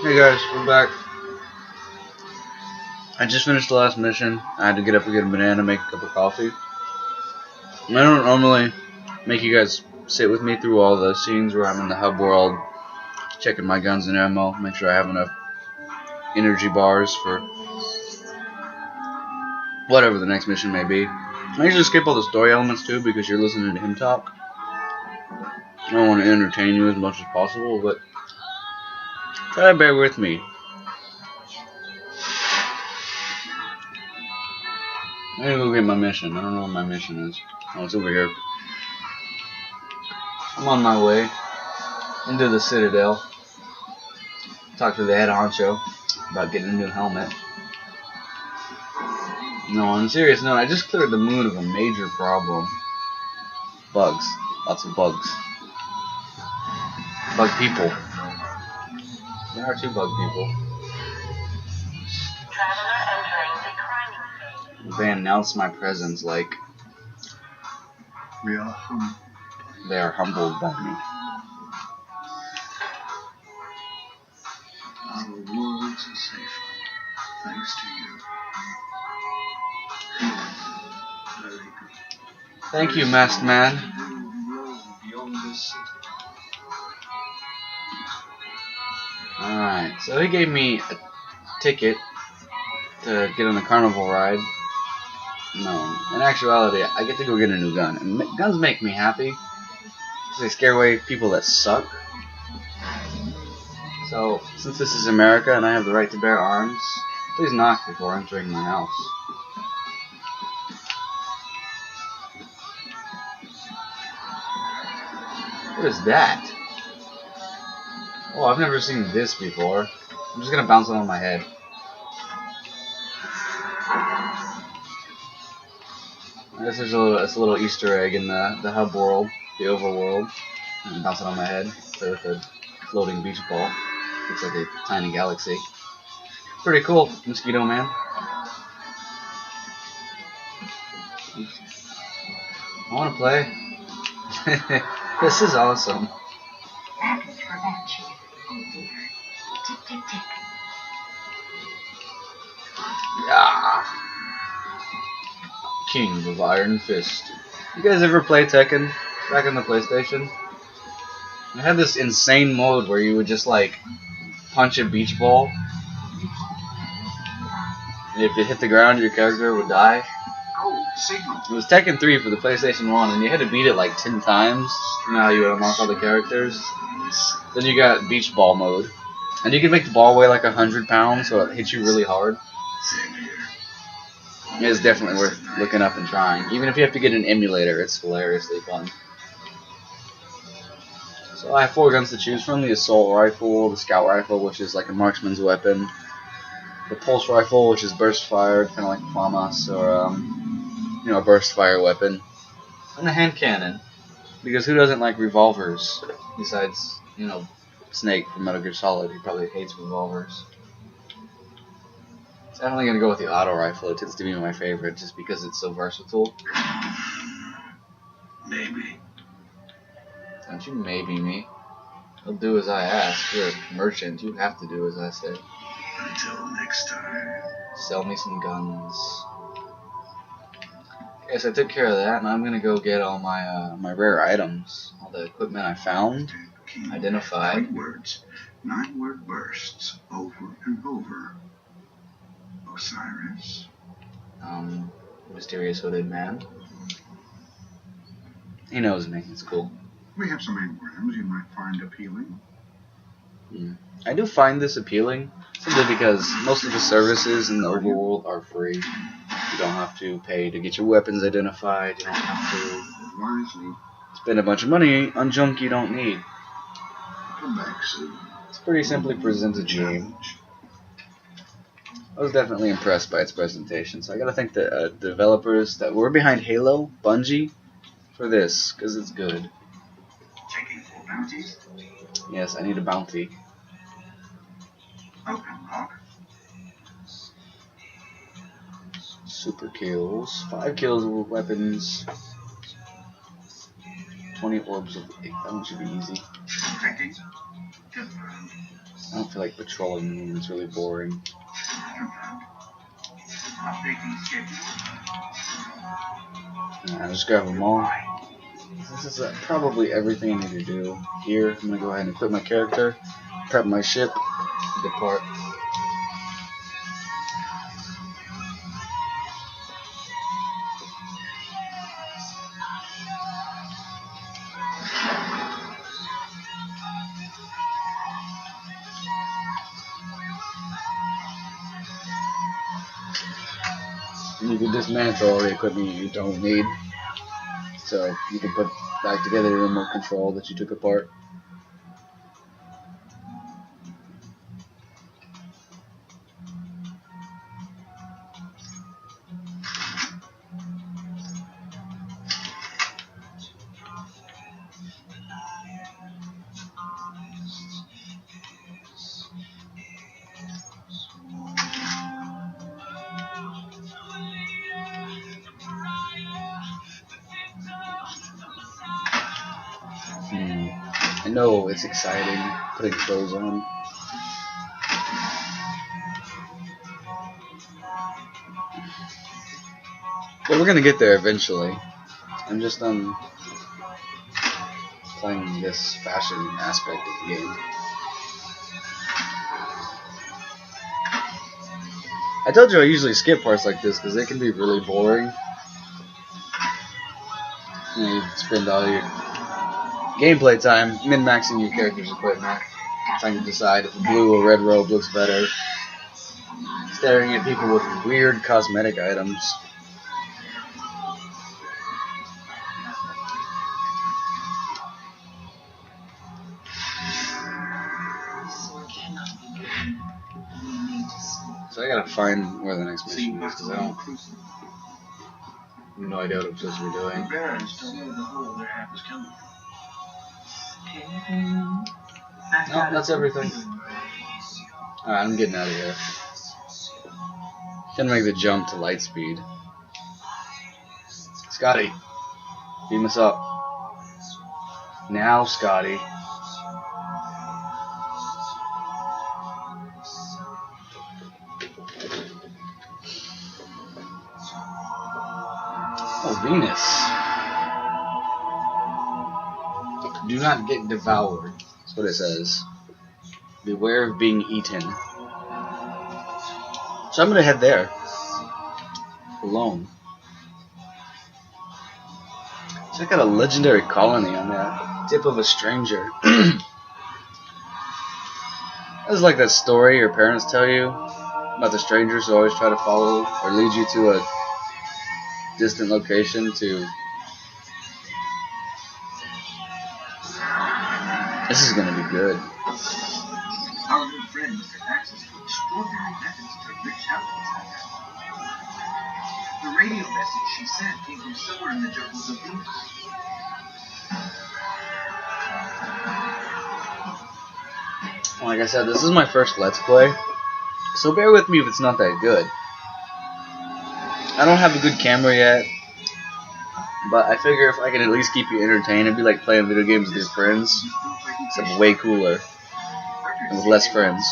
Hey guys, we're back. I just finished the last mission. I had to get up and get a banana, make a cup of coffee. And I don't normally make you guys sit with me through all the scenes where I'm in the hub world, checking my guns and ammo, make sure I have enough energy bars for whatever the next mission may be. I usually skip all the story elements too because you're listening to him talk. I don't want to entertain you as much as possible, but try to bear with me. I'm gonna go get my mission. I don't know what my mission is. Oh, it's over here. I'm on my way into the Citadel. Talk to the head honcho about getting a new helmet. No, on a serious note, I just cleared the moon of a major problem. Bugs. Lots of bugs. Bug people. There are 2 bug people. Traveler entering the priming phase. They announce my presence like they are humbled by me. Our worlds are safer, thanks to you. Very good. Thank you, masked man. Beyond this city. Alright, so he gave me a ticket to get on a carnival ride. No, in actuality, I get to go get a new gun. And guns make me happy, because they scare away people that suck. So, since this is America and I have the right to bear arms, please knock before entering my house. What is that? Oh, I've never seen this before. I'm just gonna bounce it on my head. I guess it's a little Easter egg in the hub world, the overworld. And bounce it on my head, play with a floating beach ball. Looks like a tiny galaxy. Pretty cool, Mosquito Man. I wanna play. This is awesome. Package for Banshee. Oh dear. Tick, tick, tick. Yeah. King of Iron Fist. You guys ever play Tekken back on the PlayStation? It had this insane mode where you would just like punch a beach ball, and if it hit the ground, your character would die. Oh, signal. It was Tekken 3 for the PlayStation 1, and you had to beat it like 10 times. You know how you would unlock all the characters? Then you got beach ball mode. And you can make the ball weigh like 100 pounds, so it hits you really hard. Same here. It is definitely worth looking up and trying. Even if you have to get an emulator, it's hilariously fun. So I have 4 guns to choose from. The assault rifle, the scout rifle, which is like a marksman's weapon, the pulse rifle, which is burst fired, kind of like FAMAS, or a burst fire weapon, and the hand cannon, because who doesn't like revolvers? Besides, Snake from Metal Gear Solid, he probably hates revolvers. So I'm definitely gonna go with the auto rifle. It tends to be my favorite, just because it's so versatile. Maybe. Don't you maybe me? I'll do as I ask. You're a merchant. You have to do as I say. Until next time. Sell me some guns. Okay, so I took care of that, and I'm gonna go get all my rare items, all the equipment I found, identified. 9 words. 9-word bursts over and over. Osiris. Mysterious hooded man. He knows me. It's cool. We have some engrams you might find appealing. I do find this appealing, simply because most of the services in the overworld are free. You don't have to pay to get your weapons identified. You don't have to Wisely. spend a bunch of money on junk you don't need. Come back soon. It's pretty simply presented game. I was definitely impressed by its presentation, so I gotta thank the developers that were behind Halo, Bungie, for this, because it's good. Checking for bounties. Yes, I need a bounty. Open lock. Super kills. 5 kills with weapons. 20 orbs of ink. That one should be easy. Checking. Confirmed. I don't feel like patrolling them. It's really boring. I'll just grab them all. This is probably everything I need to do here. I'm gonna go ahead and equip my character, prep my ship, depart. You can dismantle all the equipment you don't need, so you can put back together your remote control that you took apart. I know it's exciting putting clothes on. But we're gonna get there eventually. I'm just playing this fashion aspect of the game. I told you I usually skip parts like this because they can be really boring. You spend all your gameplay time min-maxing your character's equipment, trying to decide if a blue or red robe looks better, staring at people with weird cosmetic items. So I gotta find where the next mission is because I have no idea what I'm supposed to be doing. The Barons don't know the hole their half is coming from. No, that's everything. Alright, I'm getting out of here. Gonna make the jump to light speed. Scotty, beam us up. Now, Scotty. Oh, Venus. Do not get devoured. That's what it says. Beware of being eaten. So I'm gonna head there. Alone. Check out a legendary colony on that tip of a stranger. That's like that story your parents tell you about the strangers who always try to follow or lead you to a distant location to... This is gonna be good. Our new friend has access to extraordinary methods to enrich habitats. The radio message she sent came from somewhere in the jungles of Venus. Like I said, this is my first Let's Play, so bear with me if it's not that good. I don't have a good camera yet, but I figure if I can at least keep you entertained, it'd be like playing video games with your friends, except way cooler, and with less friends.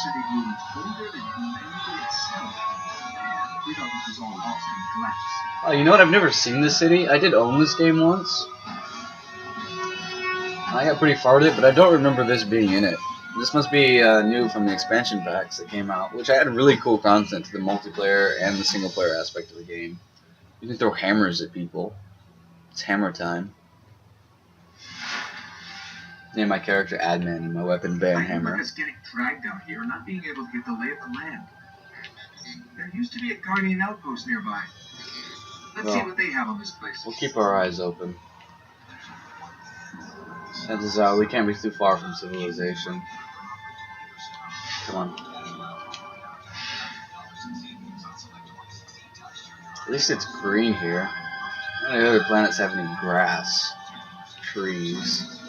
Oh, you know what? I've never seen this city. I did own this game once. I got pretty far with it, but I don't remember this being in it. This must be new from the expansion packs that came out, which added really cool content to the multiplayer and the single player aspect of the game. You can throw hammers at people. It's hammer time. Name my character Admin and my weapon Banhammer. Us getting dragged out here and not being able to get the lay of the land. There used to be a Guardian outpost nearby. Let's see what they have on this place. We'll keep our eyes open. Chances are we can't be too far from civilization. Come on. At least it's green here. None of the other planets have any grass, trees.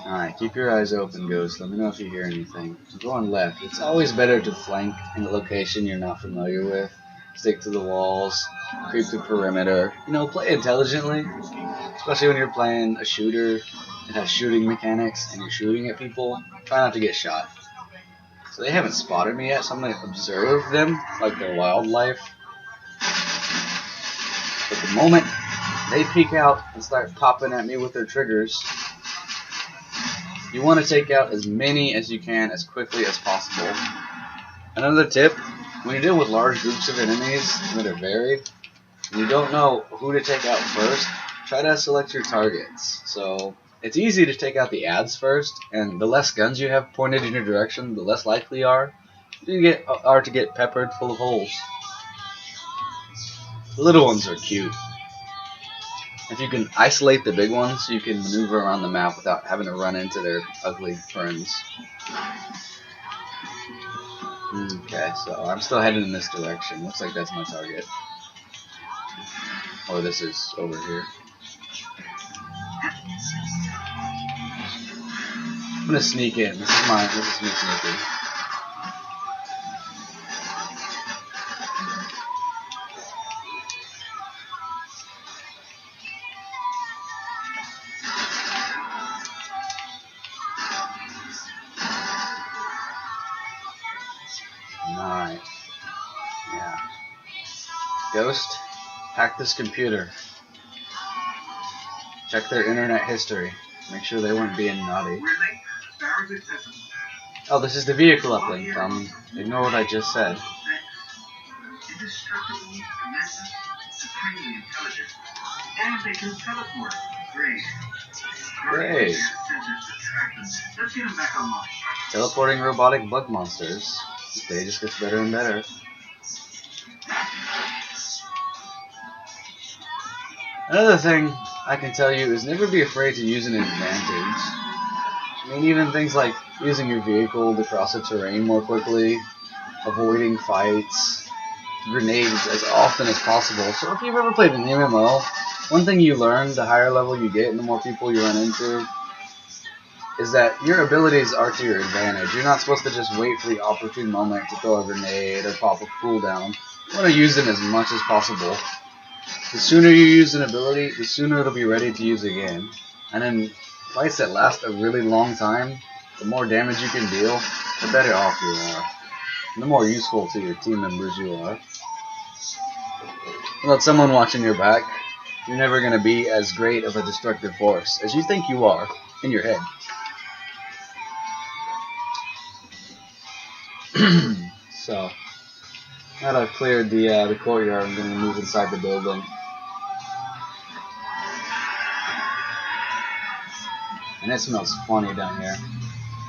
Alright, keep your eyes open, Ghost. Let me know if you hear anything. I'm going left. It's always better to flank in a location you're not familiar with. Stick to the walls. creep the perimeter. You know, play intelligently, especially when you're playing a shooter that has shooting mechanics and you're shooting at people. Try not to get shot. So they haven't spotted me yet, so I'm going to observe them like they're wildlife. But the moment they peek out and start popping at me with their triggers, you want to take out as many as you can as quickly as possible. Another tip, when you deal with large groups of enemies that are varied, and you don't know who to take out first, try to select your targets. So it's easy to take out the ads first, and the less guns you have pointed in your direction, the less likely you are to get peppered full of holes. The little ones are cute. If you can isolate the big ones, you can maneuver around the map without having to run into their ugly friends. Okay, so I'm still heading in this direction. Looks like that's my target. Or this is over here. I'm gonna sneak in. This is mine. This is me sneaking. Alright. Yeah. Ghost, hack this computer. Check their internet history. Make sure they weren't being naughty. Oh, this is the vehicle uplink from. Ignore what I just said. Indestructible, massive, supremely intelligent, and they can teleport. Great. Let's get them back online. Teleporting robotic bug monsters. This day just gets better and better. Another thing I can tell you is never be afraid to use an advantage. I mean, even things like using your vehicle to cross the terrain more quickly, avoiding fights, grenades as often as possible. So if you've ever played an MMO, one thing you learn the higher level you get and the more people you run into is that your abilities are to your advantage. You're not supposed to just wait for the opportune moment to throw a grenade or pop a cooldown. You want to use them as much as possible. The sooner you use an ability, the sooner it'll be ready to use again. And in fights that last a really long time, the more damage you can deal, the better off you are. And the more useful to your team members you are. Without someone watching your back, you're never going to be as great of a destructive force as you think you are in your head. So, now that I've cleared the courtyard, I'm going to move inside the building. And it smells funny down here,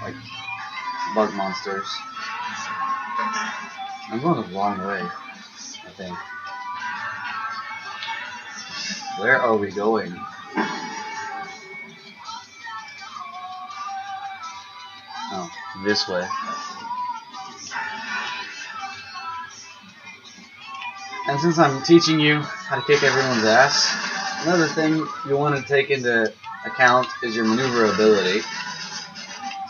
like bug monsters. I'm going the wrong way, I think. Where are we going? Oh, this way. And since I'm teaching you how to kick everyone's ass, another thing you want to take into account is your maneuverability.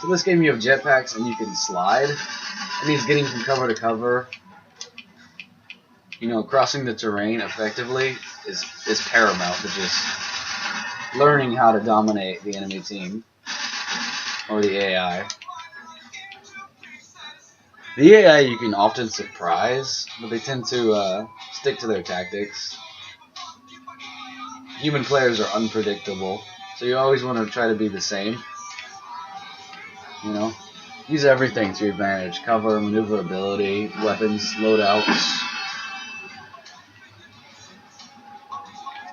So this game you have jetpacks and you can slide. It means getting from cover to cover. You know, crossing the terrain effectively is paramount to just learning how to dominate the enemy team or the AI. The AI you can often surprise, but they tend to stick to their tactics. Human players are unpredictable, so you always want to try to be the same. You know, use everything to your advantage: cover, maneuverability, weapons, loadouts.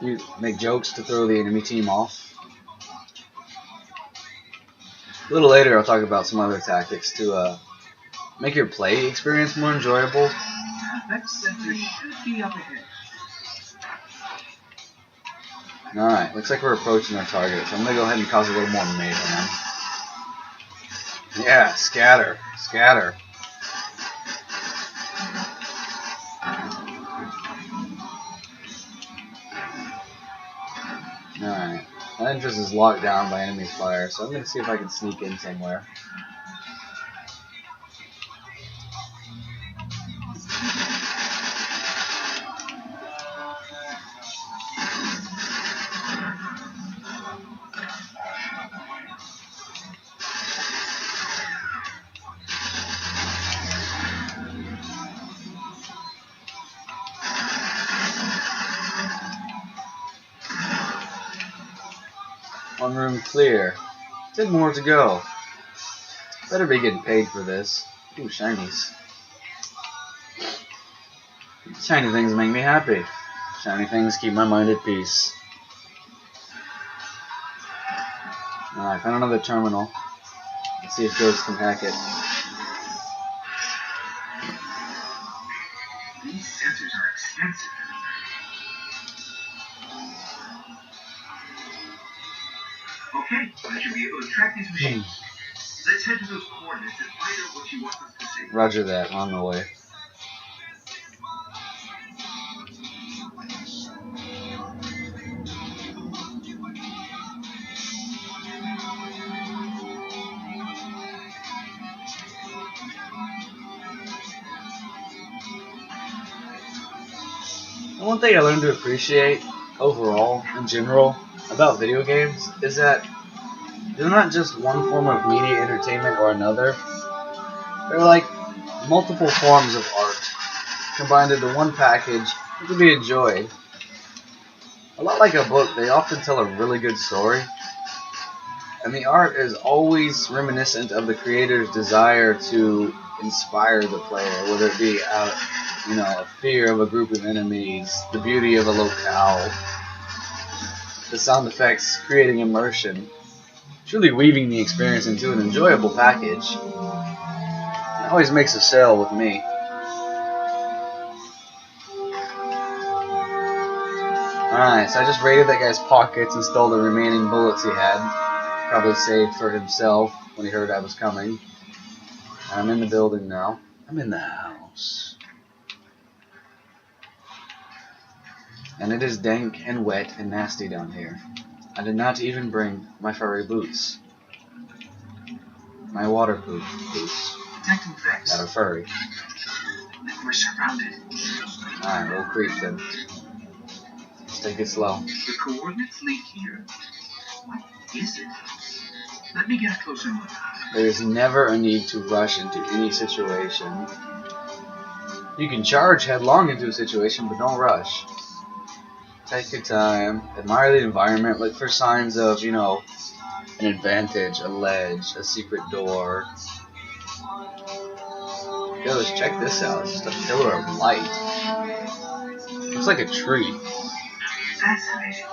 You make jokes to throw the enemy team off. A little later, I'll talk about some other tactics to make your play experience more enjoyable. That center should be up ahead. Alright, looks like we're approaching our target, so I'm going to go ahead and cause a little more mayhem. Yeah, scatter, scatter. Alright, that entrance is locked down by enemy's fire, so I'm going to see if I can sneak in somewhere. One room clear. 10 more to go. Better be getting paid for this. Ooh, shinies. Shiny things make me happy. Shiny things keep my mind at peace. Alright, found another terminal. Let's see if Ghost can hack it. These sensors are extensive. Okay, I should be able to track these machines. Let's head to those coordinates and find out what you want us to see. Roger that, on the way. And one thing I learned to appreciate overall, in general, about video games is that they're not just one form of media entertainment or another. They're like multiple forms of art combined into one package that can be enjoyed. A lot like a book, they often tell a really good story, and the art is always reminiscent of the creator's desire to inspire the player, whether it be out, a fear of a group of enemies, the beauty of a locale, the sound effects creating immersion, truly weaving the experience into an enjoyable package. It always makes a sale with me. Alright, so I just raided that guy's pockets and stole the remaining bullets he had. Probably saved for himself when he heard I was coming. I'm in the building now. I'm in the house. And it is dank and wet and nasty down here. I did not even bring my furry boots. My waterproof boots. Detecting threats. Not a furry. We're surrounded. Alright, we'll creep then. Let's take it slow. The coordinates lead here. What is it? Let me get a closer look. There is never a need to rush into any situation. You can charge headlong into a situation, but don't rush. Take your time. Admire the environment. Look for signs of, an advantage, a ledge, a secret door. Ghost, check this out. It's just a pillar of light. Looks like a tree. Fascinating.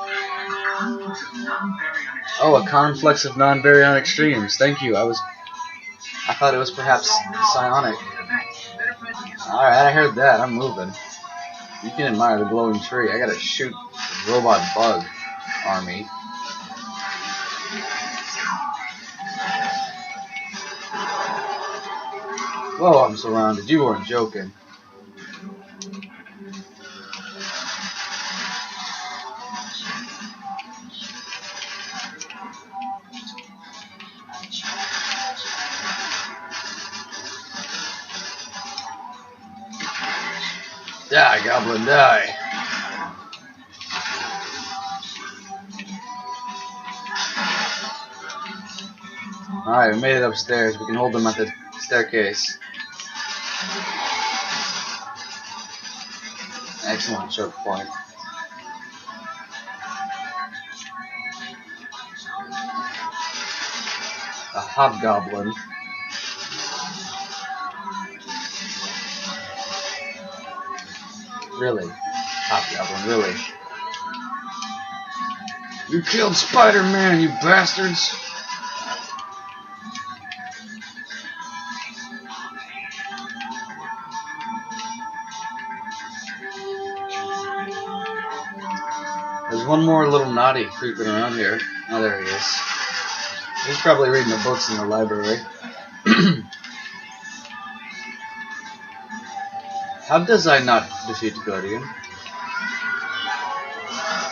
A conflux of non-baryonic streams. Oh, a conflux of non-baryonic streams. Thank you. I thought it was perhaps psionic. Alright, I heard that. I'm moving. You can admire the glowing tree. I gotta shoot the robot bug army. Whoa, I'm surrounded. You weren't joking. Die, goblin, die. Alright, we made it upstairs. We can hold them at the staircase. Excellent choke point. A hobgoblin. Really? Hobgoblin, really? You killed Spider-Man, you bastards! There's one more little naughty creeping around here. Oh, there he is. He's probably reading the books in the library. How does I not defeat the Guardian?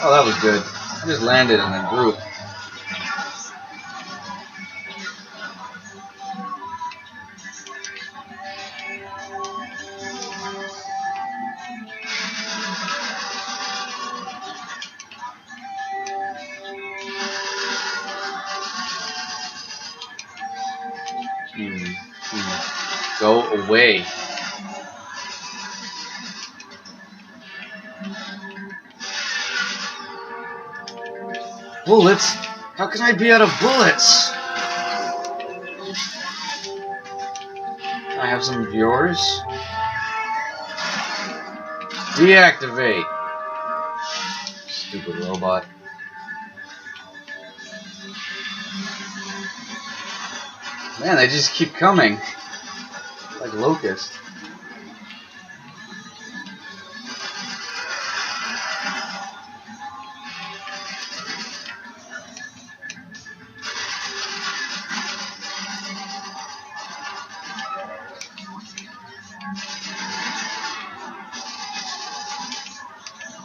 Oh, that was good. I just landed in a group. Go away. Bullets? How can I be out of bullets? Can I have some of yours? Deactivate. Stupid robot. Man, they just keep coming. Like locusts.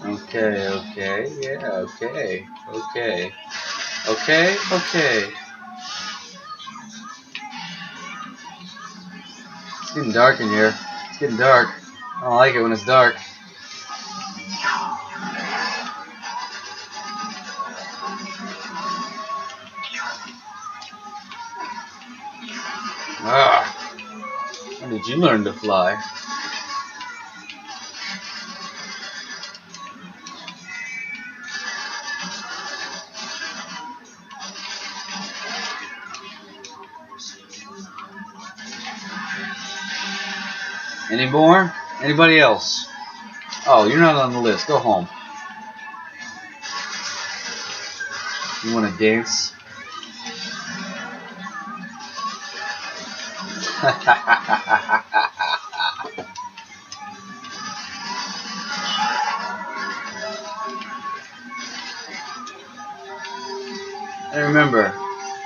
Okay, yeah, okay. It's getting dark in here. It's getting dark. I don't like it when it's dark. Ah, when did you learn to fly? Any more? Anybody else? Oh, you're not on the list. Go home. You want to dance? And remember,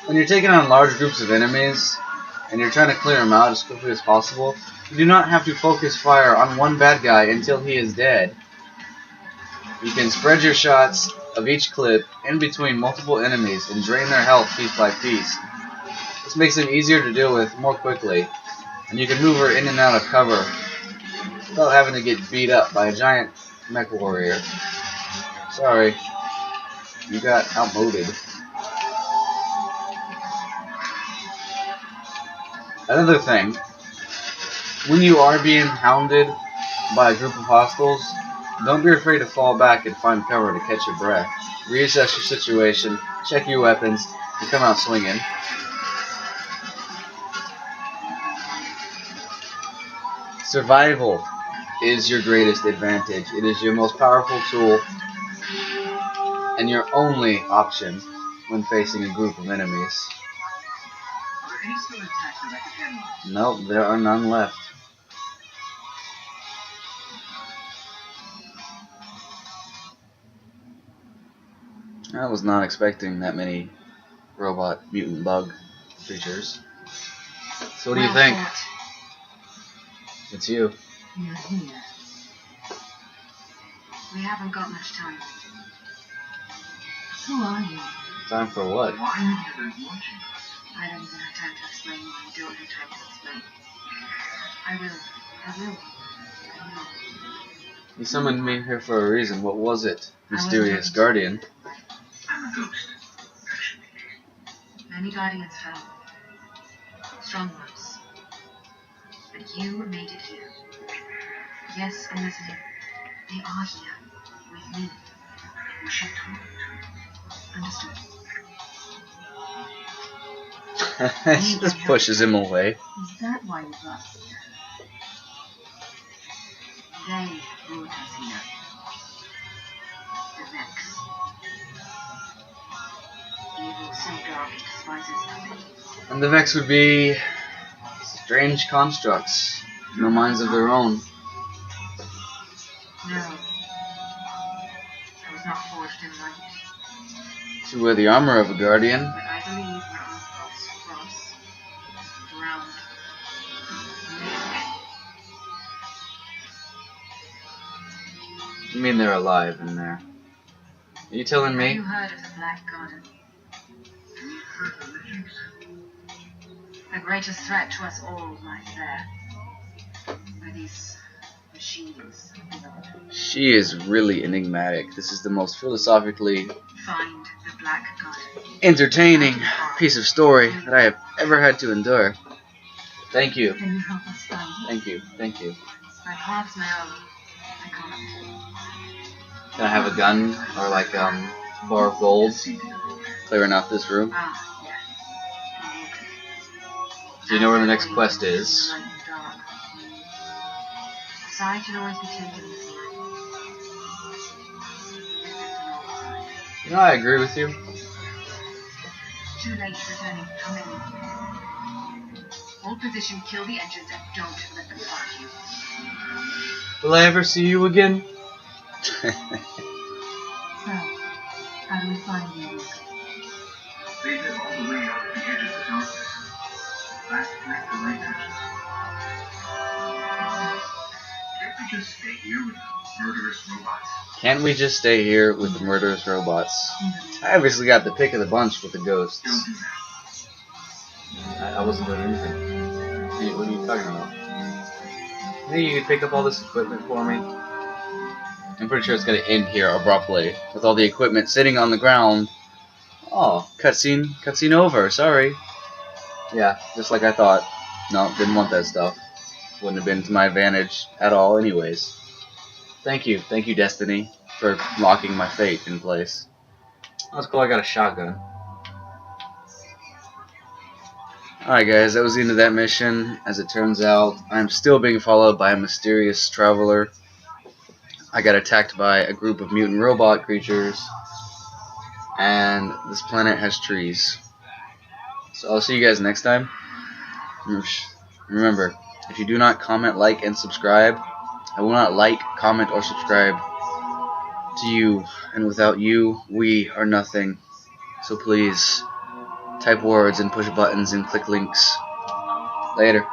when you're taking on large groups of enemies, and you're trying to clear them out as quickly as possible, you do not have to focus fire on one bad guy until he is dead. You can spread your shots of each clip in between multiple enemies and drain their health piece by piece. This makes them easier to deal with more quickly, and you can move her in and out of cover without having to get beat up by a giant mech warrior. Sorry, you got outmoded. Another thing, when you are being hounded by a group of hostiles, don't be afraid to fall back and find cover to catch your breath. Reassess your situation, check your weapons, and come out swinging. Survival is your greatest advantage. It is your most powerful tool and your only option when facing a group of enemies. Are there any still intact that I can handle? Nope, there are none left. I was not expecting that many robot mutant bug creatures. So what do you think? It's you. You're here. We haven't got much time. Who are you? Time for what? Why have you been watching us? I don't even have time to explain why I don't have time to explain. I will. You summoned me here for a reason. What was it, mysterious guardian? I'm a ghost. Actually. Many guardians fell. Strong ones. But you made it here. Yes, I'm listening. They are here. With me. You should talk to. Understood. She just pushes him away. Is that why you brought us here? They brought us here. The Vex. Evil so dark it despises nothing. And the Vex would be strange constructs, no minds of their own. No. I was not forged in light. To wear the armor of a guardian. But I believe we're on false cross. Drowned. You mean they're alive in there? Are you telling Have me? you heard of the Black Garden? We've heard the legends. The greatest threat to us all lies there. Where these machines belong. She is really enigmatic. This is the most philosophically Find the Black Garden. entertaining piece of story that I have ever had to endure. Thank you. Can you help us find it? Thank you. Thank you. My path's my own. I can't. Can I have a gun or like bar of gold? Seated over there. clearing out this room. Ah, yes. So you know where the next quest is. Sight can always be taken this life. You know, I agree with you. Too late returning. Come in. Hold position, kill the engines, and don't let them spot you. Will I ever see you again? So, how do we find you? They live all the way out at the edge of the darkness. Last place the light touches. Can't we just stay here with the murderous robots? Can't we just stay here with the murderous robots? I obviously got the pick of the bunch with the ghosts. Don't do that. I wasn't doing anything. What are you talking about? You think you could pick up all this equipment for me? I'm pretty sure it's going to end here abruptly, with all the equipment sitting on the ground. Oh, cutscene over, sorry. Yeah, just like I thought. No, didn't want that stuff. Wouldn't have been to my advantage at all anyways. Thank you, Destiny, for locking my fate in place. That's cool, I got a shotgun. Alright guys, that was the end of that mission. As it turns out, I'm still being followed by a mysterious traveler. I got attacked by a group of mutant robot creatures. And this planet has trees. So I'll see you guys next time. Remember, if you do not comment, like, and subscribe, I will not like, comment, or subscribe to you. And without you, we are nothing. So please, type words and push buttons and click links. Later.